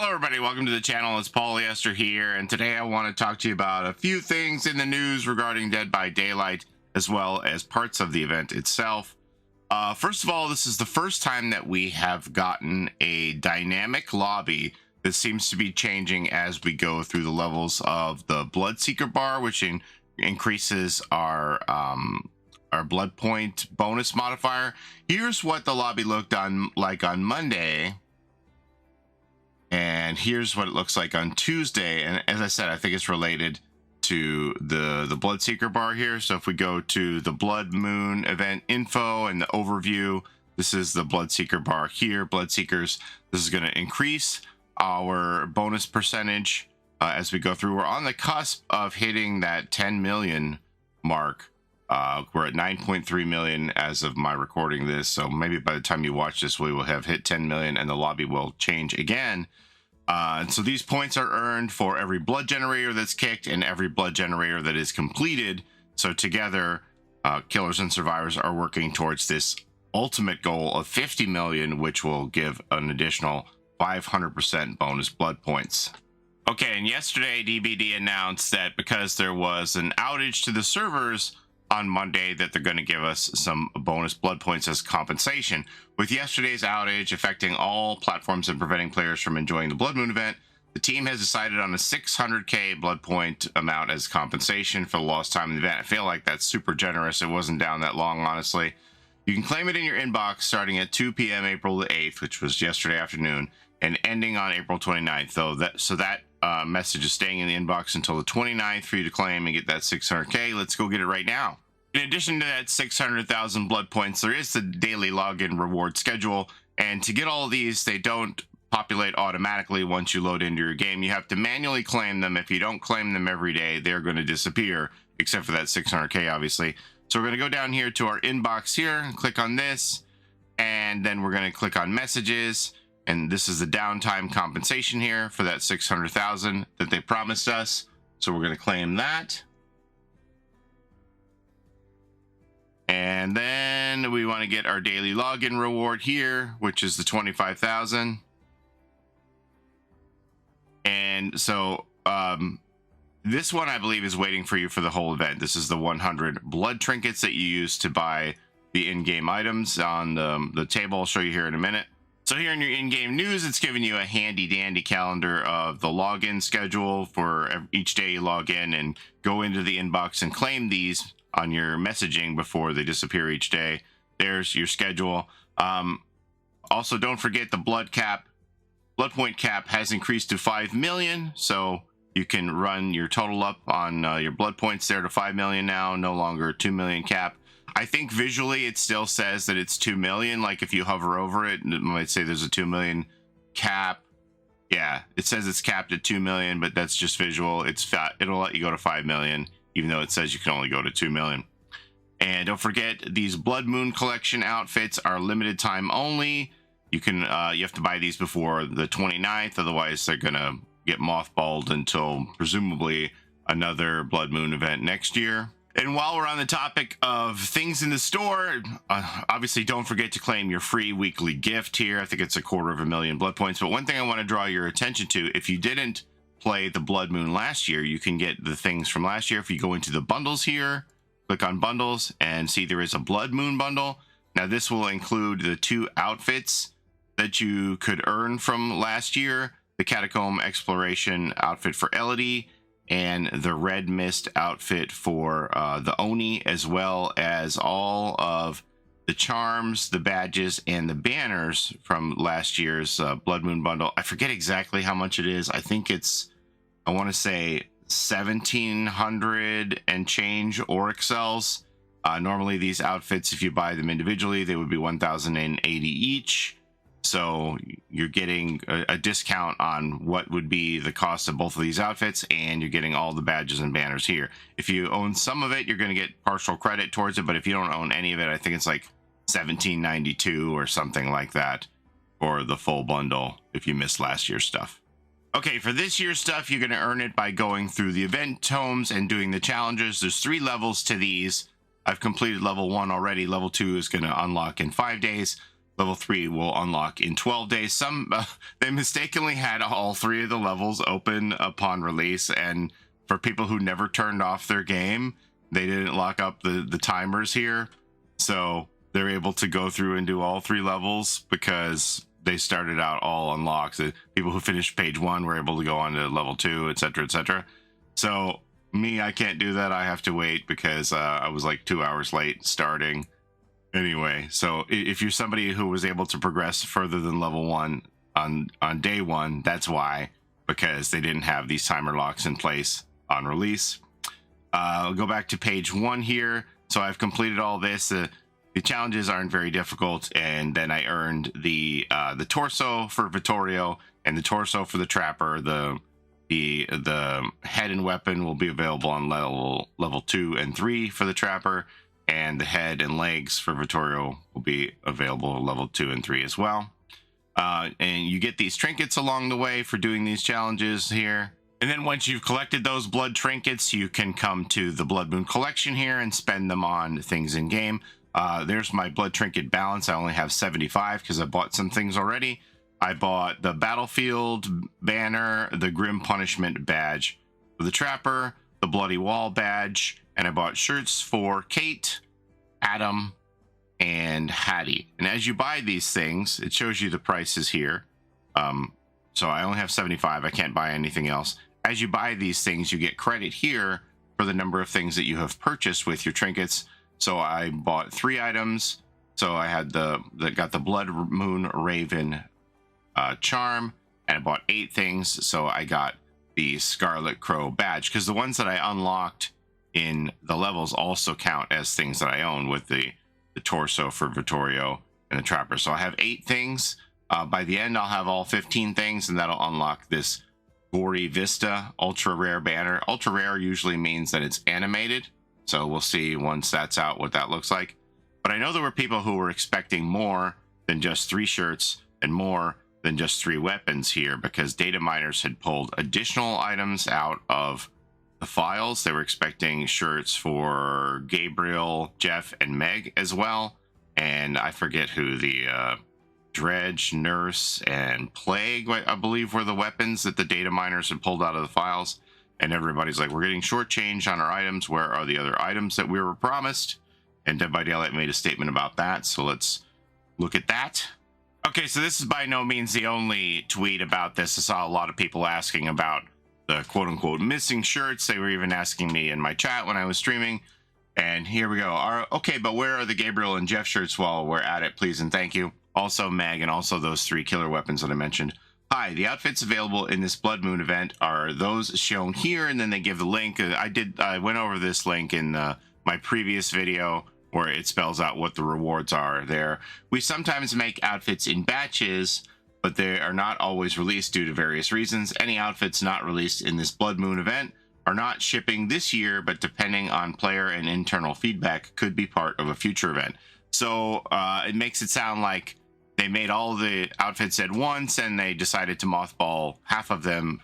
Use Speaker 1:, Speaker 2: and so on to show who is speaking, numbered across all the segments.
Speaker 1: Hello everybody, welcome to the channel. It's Paulie Esther here, and today I want to talk to you about a few things in the news regarding Dead by Daylight, as well as parts of the event itself. First of all, this is the first time that we have gotten a dynamic lobby that seems to be changing as we go through the levels of the Bloodseeker bar, which increases our blood point bonus modifier. Here's what the lobby looked like on Monday. And here's what it looks like on Tuesday. And as I said, I think it's related to the Bloodseeker bar here. So if we go to the Blood Moon event info and the overview, this is the Bloodseeker bar here. Bloodseekers, this is going to increase our bonus percentage as we go through. We're on the cusp of hitting that 10 million mark. We're at 9.3 million as of my recording this. So maybe by the time you watch this, we will have hit 10 million and the lobby will change again. And so these points are earned for every blood generator that's kicked and every blood generator that is completed. So together, killers and survivors are working towards this ultimate goal of 50 million, which will give an additional 500% bonus blood points. Okay, and yesterday DBD announced that because there was an outage to the servers on Monday, that they're going to give us some bonus blood points as compensation. With yesterday's outage affecting all platforms and preventing players from enjoying the Blood Moon event, the team has decided on a 600k blood point amount as compensation for the lost time in the event. I feel like that's super generous. It wasn't down that long, honestly. You can claim it in your inbox starting at 2 p.m. April the 8th, which was yesterday afternoon, and ending on April 29th. So that message is staying in the inbox until the 29th for you to claim and get that 600k. Let's go get it right now. In addition to that 600,000 blood points, there is the daily login reward schedule. And to get all of these, they don't populate automatically once you load into your game. You have to manually claim them. If you don't claim them every day, they're going to disappear, except for that 600k, obviously. So we're going to go down here to our inbox here, click on this, and then we're going to click on messages. And this is the downtime compensation here for that 600,000 that they promised us. So we're going to claim that. And then we want to get our daily login reward here, which is the 25,000. And so this one, I believe, is waiting for you for the whole event. This is the 100 blood trinkets that you use to buy the in-game items on the table. I'll show you here in a minute. So here in your in-game news, it's giving you a handy-dandy calendar of the login schedule for each day you log in, and go into the inbox and claim these on your messaging before they disappear each day. There's your schedule. Also, don't forget the blood point cap has increased to 5 million. So you can run your total up on your blood points there to 5 million now, no longer 2 million cap. I think visually it still says that it's 2 million. Like if you hover over it, it might say there's a 2 million cap. Yeah, it says it's capped at 2 million, but that's just visual. It'll let you go to 5 million. Even though it says you can only go to 2 million. And don't forget, these Blood Moon collection outfits are limited time only. You have to buy these before the 29th, otherwise they're gonna get mothballed until presumably another Blood Moon event next year. And while we're on the topic of things in the store, obviously don't forget to claim your free weekly gift here. I think it's 250,000 blood points. But one thing I want to draw your attention to, if you didn't play the Blood Moon last year, you can get the things from last year. If you go into the bundles here, click on bundles and see there is a Blood Moon bundle. Now this will include the 2 outfits that you could earn from last year, the Catacomb Exploration outfit for Elodie and the Red Mist outfit for the Oni, as well as all of the charms, the badges, and the banners from last year's Blood Moon bundle. I forget exactly how much it is. I think it's, I want to say 1,700 and change Auric cells. Normally these outfits, if you buy them individually, they would be 1,080 each. So you're getting a discount on what would be the cost of both of these outfits, and you're getting all the badges and banners here. If you own some of it, you're going to get partial credit towards it, but if you don't own any of it, I think it's like 1,792 or something like that for the full bundle if you missed last year's stuff. Okay, for this year's stuff, you're going to earn it by going through the event tomes and doing the challenges. There's 3 levels to these. I've completed level 1 already. Level 2 is going to unlock in 5 days. Level 3 will unlock in 12 days. They mistakenly had all 3 of the levels open upon release, and for people who never turned off their game, they didn't lock up the timers here. So they're able to go through and do all 3 levels because they started out all unlocked. The people who finished page 1 were able to go on to level 2, etc., etc. So me, I can't do that. I have to wait because I was like 2 hours late starting. Anyway, so if you're somebody who was able to progress further than level 1 on day 1, that's why, because they didn't have these timer locks in place on release. I'll go back to page 1 here. So I've completed all this. The challenges aren't very difficult, and then I earned the torso for Vittorio and the torso for the Trapper. The head and weapon will be available on level 2 and 3 for the Trapper, and the head and legs for Vittorio will be available at level 2 and 3 as well. And you get these trinkets along the way for doing these challenges here. And then once you've collected those blood trinkets, you can come to the Blood Moon collection here and spend them on things in game. There's my blood trinket balance. I only have 75 because I bought some things already. I bought the Battlefield banner, the Grim Punishment badge for the Trapper, the Bloody Wall badge, and I bought shirts for Kate, Adam, and Hattie. And as you buy these things, it shows you the prices here. So I only have 75. I can't buy anything else. As you buy these things, you get credit here for the number of things that you have purchased with your trinkets. So I bought 3 items. So I had got the Blood Moon Raven charm, and I bought 8 things. So I got the Scarlet Crow badge, because the ones that I unlocked in the levels also count as things that I own, with the torso for Vittorio and the Trapper. So I have 8 things. By the end, I'll have all 15 things, and that'll unlock this Gory Vista ultra rare banner. Ultra rare usually means that it's animated, so we'll see once that's out what that looks like. But I know there were people who were expecting more than just 3 shirts and more than just 3 weapons here, because data miners had pulled additional items out of the files. They were expecting shirts for Gabriel, Jeff, and Meg as well, and I forget who the Dredge, Nurse, and Plague, I believe, were the weapons that the data miners had pulled out of the files. And everybody's like, we're getting shortchanged on our items. Where are the other items that we were promised? And Dead by Daylight made a statement about that. So let's look at that. Okay, so this is by no means the only tweet about this. I saw a lot of people asking about the quote-unquote missing shirts. They were even asking me in my chat when I was streaming. And here we go. Okay, but where are the Gabriel and Jeff shirts while we're at it, please and thank you? Also Meg, and also those 3 killer weapons that I mentioned. Hi, the outfits available in this Blood Moon event are those shown here, and then they give the link. I went over this link in my previous video where it spells out what the rewards are there. We sometimes make outfits in batches, but they are not always released due to various reasons. Any outfits not released in this Blood Moon event are not shipping this year, but depending on player and internal feedback, could be part of a future event. So it makes it sound like they made all the outfits at once, and they decided to mothball half of them,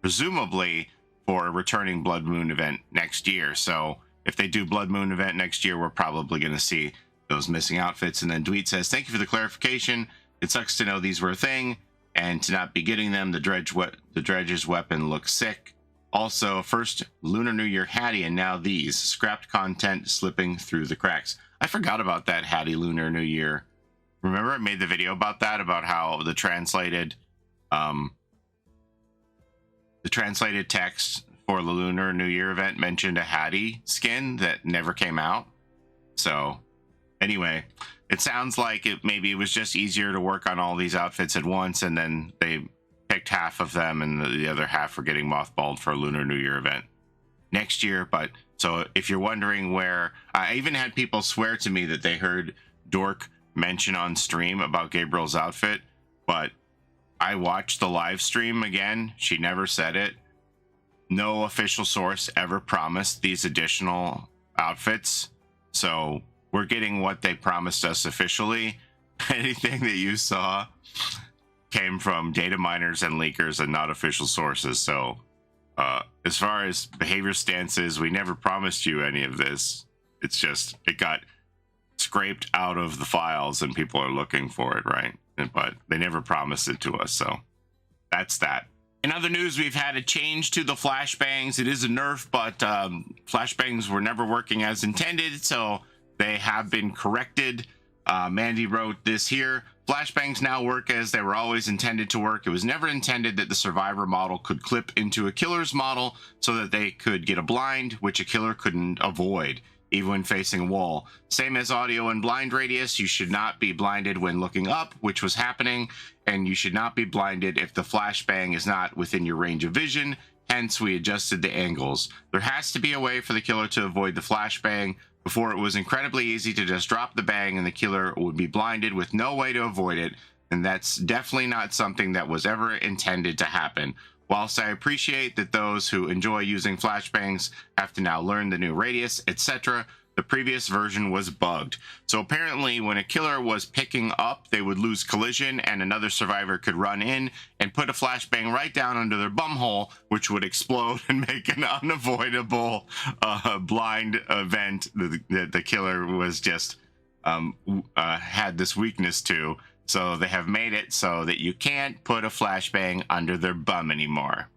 Speaker 1: presumably for a returning Blood Moon event next year. So if they do Blood Moon event next year, we're probably going to see those missing outfits. And then Dweet says, thank you for the clarification. It sucks to know these were a thing and to not be getting them. The Dredge's weapon looks sick. Also, first Lunar New Year Hattie, and now these. Scrapped content slipping through the cracks. I forgot about that Hattie Lunar New Year. Remember I made the video about that, about how the translated text for the Lunar New Year event mentioned a Hattie skin that never came out. So anyway, it sounds like maybe it was just easier to work on all these outfits at once, and then they picked half of them and the other half were getting mothballed for a Lunar New Year event next year. But so if you're wondering where, I even had people swear to me that they heard Dork mention on stream about Gabriel's outfit, but I watched the live stream again. She never said it. No official source ever promised these additional outfits, so we're getting what they promised us officially. Anything that you saw came from data miners and leakers and not official sources. So as far as behavior stances, we never promised you any of this. It's just, it got scraped out of the files and people are looking for it, right? But they never promised it to us, so that's that. In other news, we've had a change to the flashbangs. It is a nerf, but flashbangs were never working as intended, so they have been corrected. Mandy wrote this here. Flashbangs now work as they were always intended to work. It was never intended that the survivor model could clip into a killer's model so that they could get a blind, which a killer couldn't avoid, even when facing a wall. Same as audio and blind radius, you should not be blinded when looking up, which was happening, and you should not be blinded if the flashbang is not within your range of vision. Hence, we adjusted the angles. There has to be a way for the killer to avoid the flashbang. Before, it was incredibly easy to just drop the bang and the killer would be blinded with no way to avoid it, and that's definitely not something that was ever intended to happen. Whilst I appreciate that those who enjoy using flashbangs have to now learn the new radius, etc., the previous version was bugged. So apparently when a killer was picking up, they would lose collision and another survivor could run in and put a flashbang right down under their bumhole, which would explode and make an unavoidable blind event that the killer was just had this weakness to. So they have made it so that you can't put a flashbang under their bum anymore.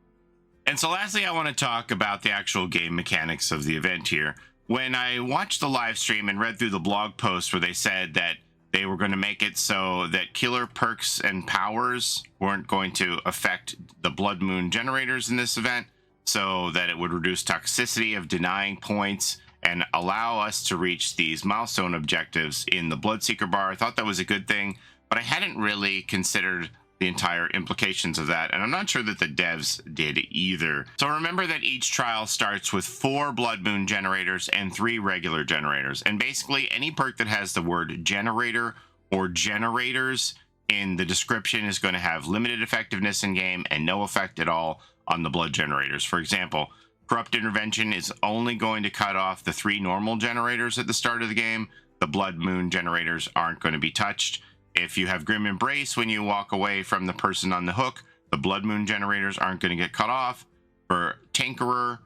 Speaker 1: And so lastly, I want to talk about the actual game mechanics of the event here. When I watched the live stream and read through the blog post where they said that they were going to make it so that killer perks and powers weren't going to affect the blood moon generators in this event, so that it would reduce toxicity of denying points and allow us to reach these milestone objectives in the Bloodseeker bar, I thought that was a good thing. But I hadn't really considered the entire implications of that, and I'm not sure that the devs did either. So remember that each trial starts with 4 blood moon generators and 3 regular generators, and basically any perk that has the word generator or generators in the description is going to have limited effectiveness in game and no effect at all on the blood generators. For example, corrupt intervention is only going to cut off the 3 normal generators at the start of the game. The blood moon generators aren't going to be touched. If you have Grim Embrace when you walk away from the person on the hook, the blood moon generators aren't going to get cut off. For Tinkerer,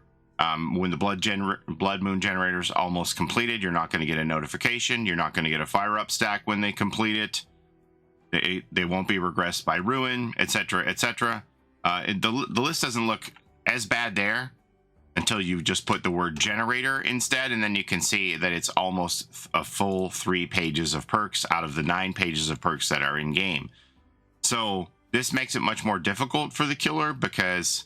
Speaker 1: when the blood moon generator is almost completed, you're not going to get a notification. You're not going to get a fire up stack when they complete it. They won't be regressed by ruin, etc., etc. The list doesn't look as bad there until you just put the word generator instead, and then you can see that it's almost a full 3 pages of perks out of the 9 pages of perks that are in game. So this makes it much more difficult for the killer because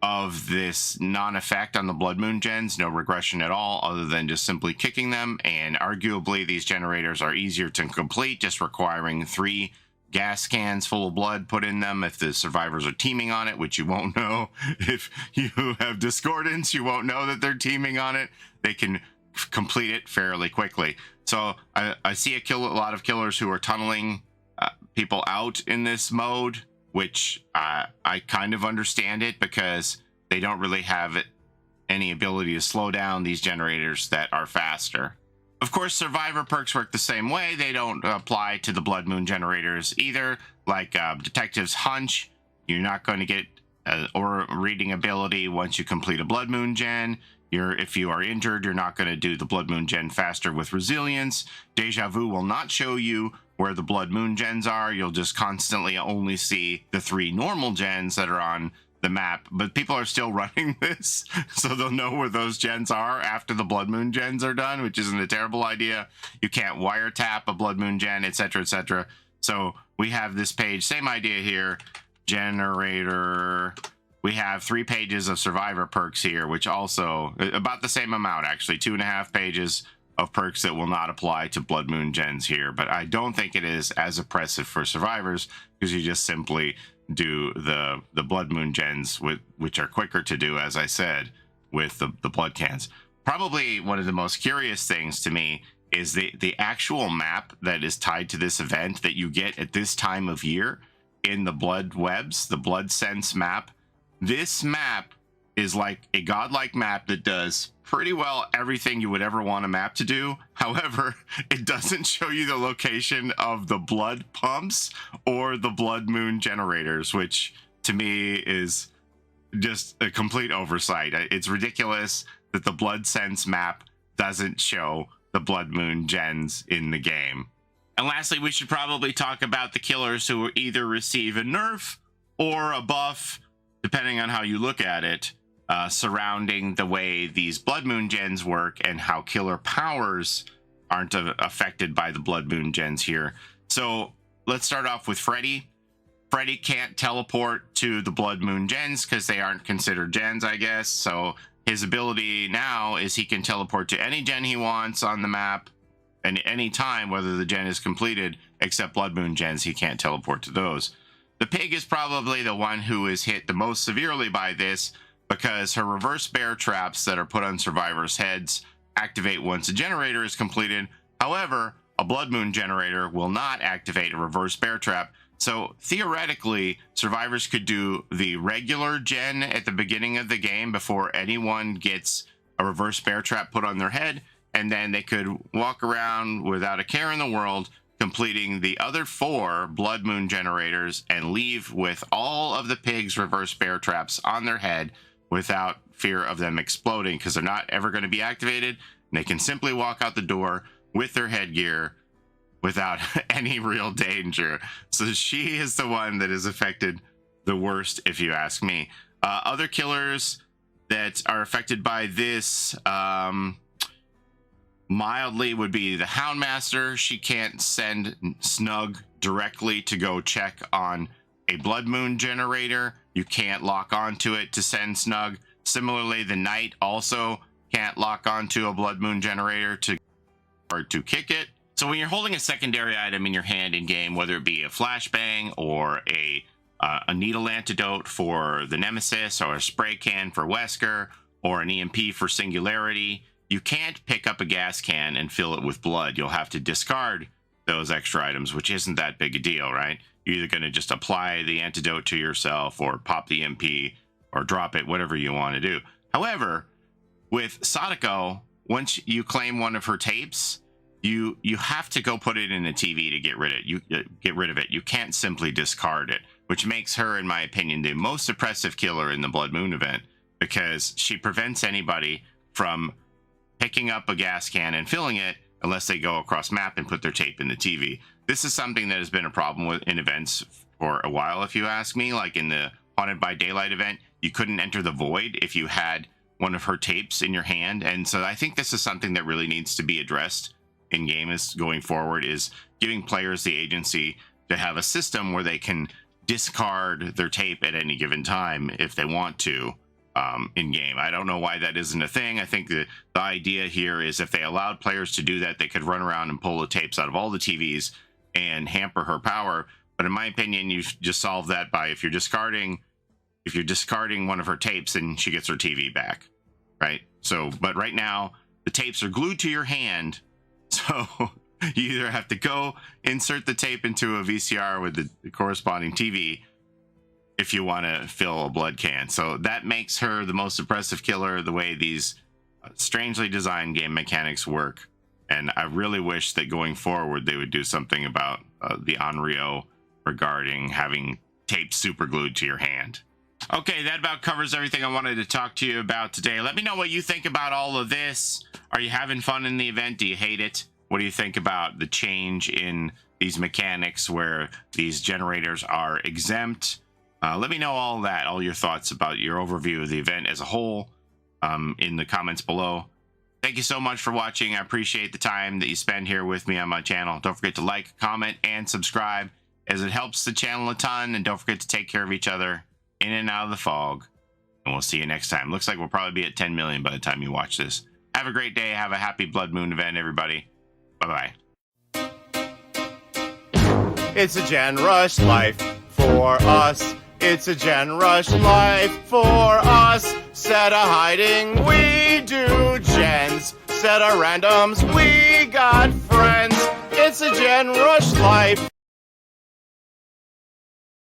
Speaker 1: of this non-effect on the blood moon gens, no regression at all other than just simply kicking them, and arguably these generators are easier to complete, just requiring 3 gas cans full of blood put in them if the survivors are teaming on it, which you won't know. If you have discordance, you won't know that they're teaming on it. They can complete it fairly quickly. So I see a lot of killers who are tunneling people out in this mode, which I kind of understand it because they don't really have any ability to slow down these generators that are faster. Of course, survivor perks work the same way. They don't apply to the blood moon generators either. Like Detective's Hunch, you're not going to get or reading ability once you complete a blood moon gen. If you are injured, you're not going to do the blood moon gen faster with resilience. Deja vu will not show you where the blood moon gens are. You'll just constantly only see the 3 normal gens that are on the map, but people are still running this, so they'll know where those gens are after the blood moon gens are done, which isn't a terrible idea. You can't wiretap a blood moon gen, etc., etc. So we have this page, same idea here, generator. We have 3 pages of survivor perks here, which also about the same amount, actually 2.5 pages of perks that will not apply to blood moon gens here, but I don't think it is as oppressive for survivors because you just simply do the blood moon gens, which are quicker to do, as I said, with the blood cans. Probably one of the most curious things to me is the actual map that is tied to this event that you get at this time of year in the blood webs, the blood sense map. This map is like a godlike map that does pretty well everything you would ever want a map to do. However, it doesn't show you the location of the blood pumps or the blood moon generators, which to me is just a complete oversight. It's ridiculous that the blood sense map doesn't show the Blood Moon gens in the game. And lastly, we should probably talk about the killers who either receive a nerf or a buff, depending on how you look at it, surrounding the way these Blood Moon gens work and how killer powers aren't affected by the Blood Moon gens here. So let's start off with Freddy. Freddy can't teleport to the Blood Moon gens because they aren't considered gens, I guess. So his ability now is he can teleport to any gen he wants on the map and any time, whether the gen is completed, except Blood Moon gens, he can't teleport to those. The pig is probably the one who is hit the most severely by this because her reverse bear traps that are put on survivors' heads activate once a generator is completed. However, a Blood Moon generator will not activate a reverse bear trap. So theoretically, survivors could do the regular gen at the beginning of the game before anyone gets a reverse bear trap put on their head, and then they could walk around without a care in the world, completing the other 4 Blood Moon generators and leave with all of the pig's reverse bear traps on their head without fear of them exploding, because they're not ever going to be activated. And they can simply walk out the door with their headgear without any real danger. So she is the one that is affected the worst, if you ask me. Other killers that are affected by this mildly would be the Houndmaster. She can't send Snug directly to go check on a Blood Moon generator. You can't lock onto it to send Snug. Similarly, the Knight also can't lock onto a Blood Moon generator to kick it. So when you're holding a secondary item in your hand in game, whether it be a Flashbang or a needle antidote for the Nemesis, or a spray can for Wesker, or an EMP for Singularity, you can't pick up a gas can and fill it with blood. You'll have to discard those extra items, which isn't that big a deal, right? You're either going to just apply the antidote to yourself or pop the EMP or drop it, whatever you want to do. However, with Sadako, once you claim one of her tapes, you have to go put it in a TV to get rid of it. You can't simply discard it, which makes her, in my opinion, the most oppressive killer in the Blood Moon event, because she prevents anybody from picking up a gas can and filling it unless they go across map and put their tape in the TV. This is something that has been a problem with in events for a while, if you ask me. Like in the Haunted by Daylight event, you couldn't enter the void if you had one of her tapes in your hand. And so I think this is something that really needs to be addressed in game is going forward, is giving players the agency to have a system where they can discard their tape at any given time if they want to in game. I don't know why that isn't a thing. I think the idea here is if they allowed players to do that, they could run around and pull the tapes out of all the TVs and hamper her power. But in my opinion, you just solve that by if you're discarding one of her tapes, then she gets her TV back, right? So, but right now the tapes are glued to your hand, so you either have to go insert the tape into a VCR with the corresponding TV if you want to fill a blood can. So that makes her the most oppressive killer, the way these strangely designed game mechanics work. And I really wish that going forward they would do something about the Onryo regarding having tape super glued to your hand. Okay, that about covers everything I wanted to talk to you about today. Let me know what you think about all of this. Are you having fun in the event? Do you hate it? What do you think about the change in these mechanics where these generators are exempt? Let me know all that, all your thoughts about your overview of the event as a whole in the comments below. Thank you so much for watching. I appreciate the time that you spend here with me on my channel. Don't forget to like, comment, and subscribe, as it helps the channel a ton. And don't forget to take care of each other in and out of the fog. And we'll see you next time. Looks like we'll probably be at 10 million by the time you watch this. Have a great day. Have a happy Blood Moon event, everybody. Bye-bye.
Speaker 2: It's a Gen Rush life for us. It's a Gen Rush life for us. Set a hiding, we do gens. Set a randoms, we got friends. It's a Gen Rush life.